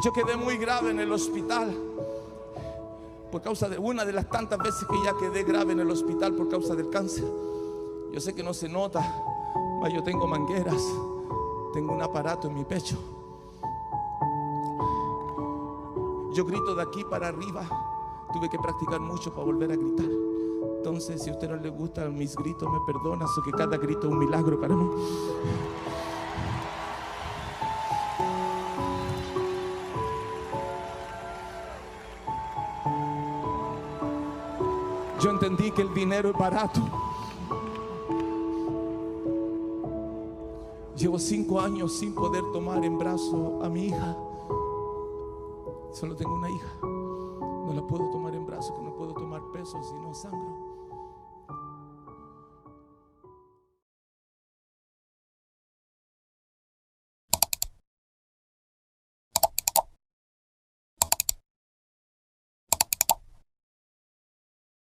Yo quedé muy grave en el hospital por causa de una de las tantas veces que ya quedé grave en el hospital por causa del cáncer. Yo sé que no se nota, pero yo tengo mangueras, tengo un aparato en mi pecho. Yo grito de aquí para arriba. Tuve que practicar mucho para volver a gritar. Entonces, si a usted no le gustan mis gritos, me perdona, so que cada grito es un milagro para mí. Yo entendí que el dinero es barato. Llevo 5 años sin poder tomar en brazo a mi hija. Solo tengo una hija. No la puedo tomar en brazos, que no puedo tomar pesos y no sangro.